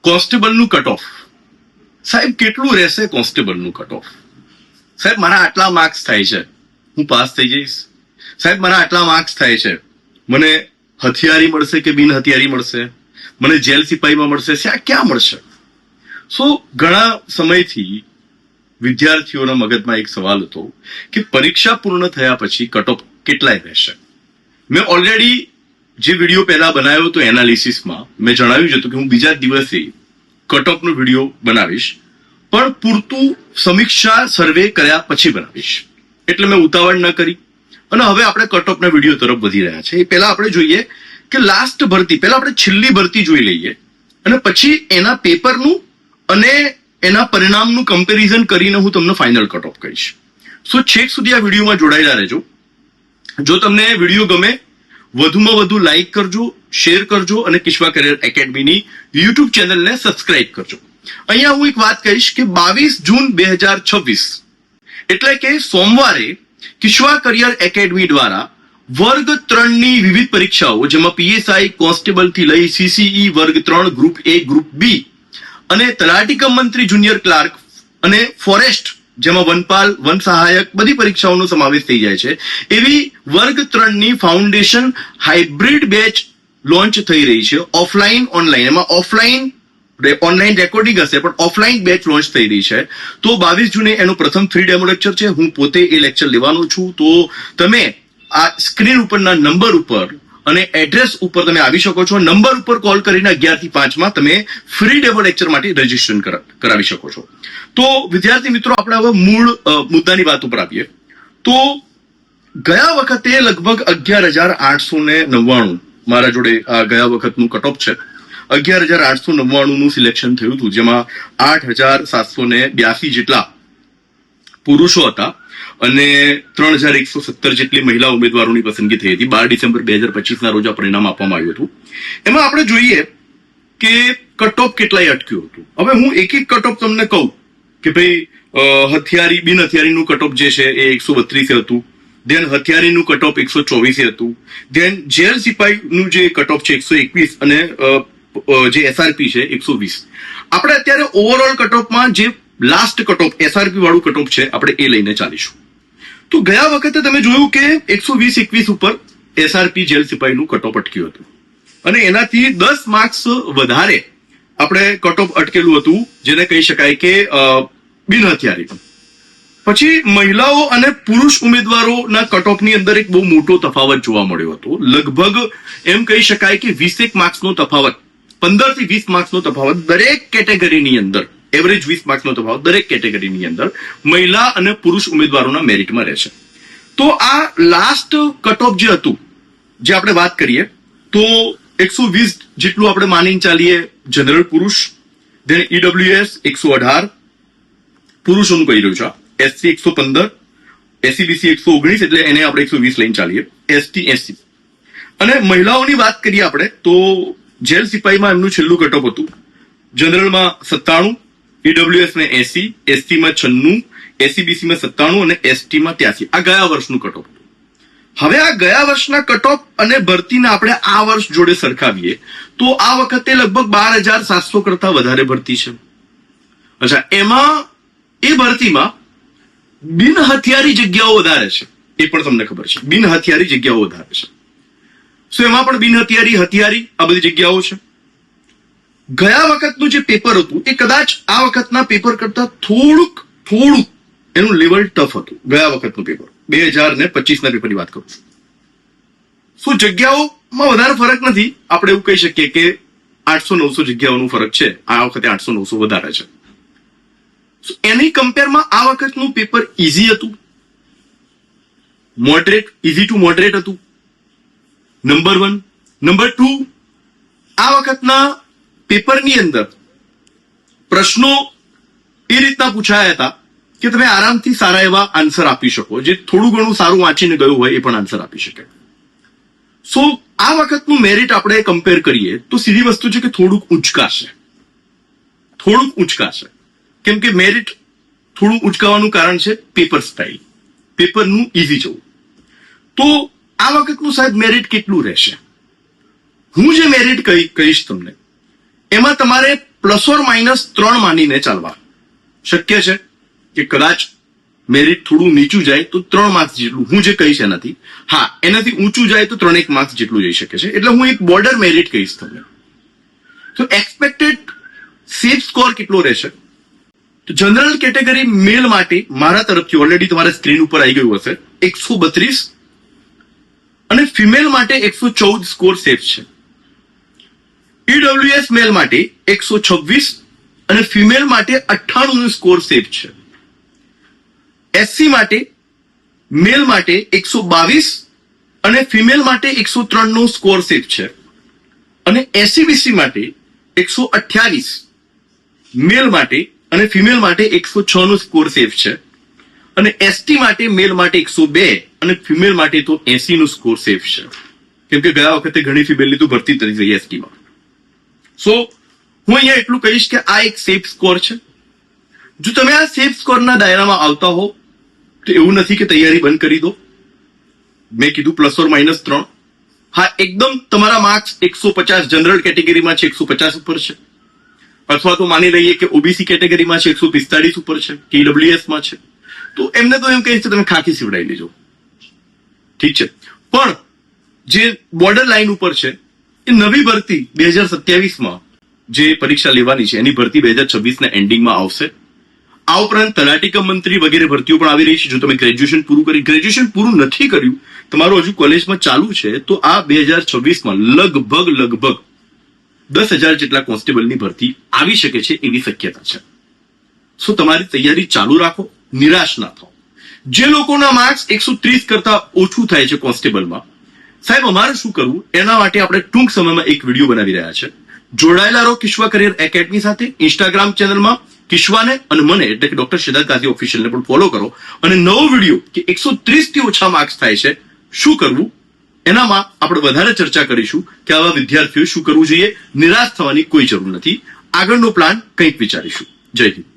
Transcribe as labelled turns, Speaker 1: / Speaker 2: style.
Speaker 1: કોન્સ્ટેબલનું cut off સાહેબ કેટલું રહેશે? કોન્સ્ટેબલનું કટ ઓફ સાહેબ મારા આટલા માર્ક્સ થાય છે, હું પાસ થઈ જઈશ. સાહેબ મારા આટલા માર્ક્સ થાય છે, મને હથિયારી મળશે કે બિન હથિયારી મળશે? મને જેલ સિપાહીમાં મળશે? ક્યાં મળશે? ઘણા સમયથી વિદ્યાર્થીઓના મગજમાં એક સવાલ હતો કે પરીક્ષા પૂર્ણ થયા પછી કટ ઓફ કેટલાય રહેશે. મેં ઓલરેડી જે વિડીયો પહેલા બનાવ્યો હતો એનાલિસિસમાં મેં જણાવ્યું હતું કે હું બીજા દિવસે કટ ઓફનો વિડીયો બનાવીશ, પણ પૂરતું સમીક્ષા સર્વે કર્યા પછી બનાવીશ. એટલે મેં ઉતાવળ ન કરી અને હવે આપણે કટ ઓફના વિડીયો તરફ વધી રહ્યા છે. એ પહેલા આપણે જોઈએ કે લાસ્ટ ભરતી, પહેલા આપણે છેલ્લી ભરતી જોઈ લઈએ અને પછી એના પેપરનું અને એના પરિણામનું કમ્પેરિઝન કરીને હું તમને ફાઇનલ કટ ઓફ કહીશ. છેક સુધી આ વિડીયોમાં જોડાયેલા રહેજો. જો તમને વિડીયો ગમે વધુમાં વધુ લાઈક કરજો, શેર કરજો અને કિશ્વા કરિયર એકેડમીની યુટ્યુબ ચેનલને સબસ્ક્રાઇબ કરજો. અહીંયા હું એક વાત કહીશ કે 22 જૂન 2026 એટલે કે સોમવારે કિશ્વા કરિયર એકેડમી દ્વારા વર્ગ 3 ની વિવિધ પરીક્ષાઓ, જેમાં પીએસઆઈ કોન્સ્ટેબલ થી લઈ સીસીઈ વર્ગ 3 ગ્રુપ એ, ગ્રુપ બી અને તલાટી કમ મંત્રી જુનિયર ક્લાર્ક અને ફોરેસ્ટ, જેમાં વનપાલ, વન સહાયક બધી પરીક્ષાઓનો સમાવેશ થઈ જાય છે, એવી વર્ગ 3 ની ફાઉન્ડેશન હાઇબ્રિડ બેચ લોન્ચ થઈ રહી છે. ઓફલાઈન ઓનલાઈન, એમાં ઓનલાઈન રેકોર્ડિંગ હશે પણ ઓફલાઈન બેચ લોન્ચ થઈ રહી છે. તો 22 જૂને એનો પ્રથમ ફ્રી ડેમો લેક્ચર છે. હું પોતે એ લેક્ચર લેવાનો છું. તો તમે આ સ્ક્રીન ઉપરના નંબર ઉપર અને એડ્રેસ ઉપર તમે આવી શકો છો. નંબર ઉપર કોલ કરીને 11 થી 5 તમે ફ્રી ડેમો લેક્ચર માટે રજીસ્ટ્રેશન કરાવી શકો છો. તો વિદ્યાર્થી મિત્રો, આપણે હવે મૂળ મુદ્દાની વાત ઉપર આવીએ. તો ગયા વખતે લગભગ 11,899 મારા જોડે આ ગયા વખતનું કટ ઓફ છે. 11,899 નું સિલેક્શન થયું હતું, જેમાં 8,782 જેટલા પુરુષો હતા અને 3,117 જેટલી મહિલા ઉમેદવારોની પસંદગી થઈ હતી. 12 ડિસેમ્બર 2025 ના રોજ આ પરિણામ આપવામાં આવ્યું હતું. એમાં આપણે જોઈએ કે કટ ઓફ કેટલાય અટક્યું હતું. હવે હું એક એક કટ ઓફ તમને કહું કે ભાઈ હથિયારી બિન હથિયારીનું કટ ઓફ જે છે એ 132 હતું. ધેન હથિયારીનું કટ ઓફ 124 હતું. ધેન જેલ સિપાહીનું જે કટ ઓફ છે 121 અને જે એસઆરપી છે 120. આપણે અત્યારે ઓવરઓલ કટ ઓફમાં જે લાસ્ટ કટ ઓફ એસઆરપી વાળું કટ ઓફ છે આપણે એ લઈને ચાલીશું. તો ગયા વખતે તમે જોયું કે 120-21 ઉપર એસઆરપી જેલ સિપાહીનું કટ ઓફ અટક્યું હતું અને એનાથી 10 માર્ક્સ વધારે આપણે કટ ઓફ અટકેલું હતું, જેને કહી શકાય કે બિન હથિયારી. પછી મહિલાઓ અને પુરુષ ઉમેદવારોના કટ ઓફની અંદર એક બહુ મોટો તફાવત જોવા મળ્યો હતો. લગભગ એમ કહી શકાય કે 20 માર્ક્સનો તફાવત, 15 થી 20 માર્ક્સનો તફાવત દરેક કેટેગરીની અંદર, એવરેજ 20 માર્ક્સનો તફાવત દરેક કેટેગરીની અંદર મહિલા અને પુરુષ ઉમેદવારોના મેરિટમાં રહેશે. તો આ લાસ્ટ કટ ઓફ જે હતું, જે આપણે વાત કરીએ તો 120 જેટલું આપણે માનીને ચાલીએ જનરલ પુરુષ. ધેન ઈડબ્લ્યુએસ 118 પુરુષોનું કહી રહ્યું છે. એસસી 115, એસસીબીસી 119 એટલે એને આપણે 120 લઈને ચાલીએ. એસટી 80 અને મહિલાઓની વાત કરીએ આપણે તો જેલ સિપાહીમાં એમનું છેલ્લું કટ ઓફ હતું. જનરલમાં 97, ઈડબ્લ્યુએસ ને 80, એસટીમાં 96, એસસીબીસીમાં 97 અને એસટીમાં 83. આ ગયા વર્ષનું કટ ઓફ હતું. હવે આ ગયા વર્ષના કટ ઓફ અને ભરતીને આપણે આ વર્ષ જોડે સરખાવીએ તો આ વખતે લગભગ 12,700 કરતા વધારે ભરતી છે. અચ્છા, એમાં એ ભરતીમાં બિન હથિયારી જગ્યાઓ વધારે છે, એ પણ તમને ખબર છે. બિન હથિયારી જગ્યાઓ વધારે છે. એમાં પણ બિન હથિયારી, હથિયારી આ બધી જગ્યાઓ છે. ગયા વખતનું જે પેપર હતું એ કદાચ આ વખતના પેપર કરતા થોડુંક એનું લેવલ ટફ હતું. ગયા વખતનું પેપર 2025 ના પેપરની વાત કરું છું. જગ્યાઓમાં વધારે ફરક નથી. આપણે એવું કહી શકીએ કે 800-900 જગ્યાઓનો ફરક છે. આ વખતે 800-900 વધારે છે. એની કમ્પેરમાં આ વખતનું પેપર ઇઝી હતું, મોડરેટ, ઇઝી ટુ મોડરેટ હતું. નંબર 1. નંબર 2, આ વખતના પેપરની અંદર પ્રશ્નો એ રીતના પૂછાયા હતા કે તમે આરામથી સારા એવા આન્સર આપી શકો. જે થોડું ઘણું સારું વાંચીને ગયું હોય એ પણ આન્સર આપી શકે. આ વખતનું મેરિટ આપણે કમ્પેર કરીએ તો સીધી વસ્તુ છે કે થોડુંક ઊંચકાશે. કેમ કે મેરિટ થોડું ઉચકાવાનું કારણ છે પેપર સ્ટાઇલ, પેપરનું ઇઝી જવું. તો આ વખતનું સાહેબ મેરિટ કેટલું રહેશે? હું જે મેરિટ કહીશ તમને એમાં તમારે પ્લસ ઓર માઇનસ 3 માનીને ચાલવા. શક્ય છે કે કદાચ મેરિટ થોડું નીચું જાય તો 3 માર્ક્સ જેટલું, હું જે કહીશ એનાથી, હા એનાથી ઊંચું જાય તો 3 માર્ક્સ જેટલું જઈ શકે છે. એટલે હું એક બોર્ડર મેરિટ કહીશ તમને. તો એક્સપેક્ટેડ સેફ સ્કોર કેટલો રહેશે? તો જનરલ કેટેગરી મેલ માટે મારા તરફથી ઓલરેડી તમારા સ્ક્રીન ઉપર આવી ગયું હશે 132 અને ફિમેલ માટે 114 સ્કોર સેફ છે. ઈડબ્લ્યુએસ મેલ માટે 126 અને ફિમેલ માટે 98 નો સ્કોર સેફ છે. એસસી માટે મેલ માટે 122 અને ફિમેલ માટે 103 નો સ્કોર સેફ છે. અને એસસીબીસી માટે 128 મેલ માટે અને ફિમેલ માટે 106 નો સ્કોર સેફ છે. અને એસટી માટે મેલ માટે 102 અને ફિમેલ માટે તો 80 નો સ્કોર સેફ છે. કેમ કે ગયા વખતે ઘણી ફિમેલની તો ભરતી થઈ ગઈ એસટીમાં. સો હું અહીંયા એટલું કહીશ કે આ એક સેફ સ્કોર છે. જો તમે આ સેફ સ્કોરના દાયરામાં આવતા હો તો એવું નથી કે તૈયારી બંધ કરી દો. મેં કીધું પ્લસ ઓર માઇનસ 3. હા એકદમ તમારા માર્ક્સ 150 જનરલ કેટેગરીમાં છે 150 ઉપર છે, અથવા તો માની લઈએ કે ઓબીસી કેટેગરીમાં છે 145 ઉપર છે, ઈડબ્લ્યુએસ માં છે, તો એમને તો એમ કહીશ કે તમે ખાખી સીવડાવી લેજો. ઠીક છે. પણ જે બોર્ડર લાઈન ઉપર છે એ નવી ભરતી 2027માં જે પરીક્ષા લેવાની છે એની ભરતી 2026ના એન્ડિંગમાં આવશે. આ ઉપરાંત તલાટી કમ મંત્રી વગેરે ભરતીઓ પણ આવી રહી છે. જો તમે ગ્રેજ્યુએશન પૂરું નથી કર્યું, તમારું હજુ કોલેજમાં ચાલુ છે, તો આ 2026માં લગભગ 10,000 જેટલા કોન્સ્ટેબલની ભરતી આવી શકે છે એવી શક્યતા છે. સો તમારી તૈયારી ચાલુ રાખો, નિરાશ ના થાઓ. જે લોકોના માર્ક્સ 130 કરતા ઓછું થાય છે કોન્સ્ટેબલમાં, સાહેબ અમારે શું કરવું એના માટે આપણે ટૂંક સમયમાં એક વિડીયો બનાવી રહ્યા છે. જોડાયેલા રહો કિશ્વા કરિયર એકેડમી સાથે. ઇન્સ્ટાગ્રામ ચેનલમાં કિશ્વાને અને મને એટલે કે ડોક્ટર સિદ્ધાર્થ કાઝી ઓફિશિયલને પણ ફોલો કરો. અને નવો વિડીયો કે 130 થી ઓછા માર્ક્સ થાય છે, શું કરવું એનામાં આપણે વધારે ચર્ચા કરીશું કે આવા વિદ્યાર્થીઓ શું કરવું જોઈએ. નિરાશ થવાની કોઈ જરૂર નથી. આગળનો પ્લાન કંઈક વિચારીશું. જય હિન્દ.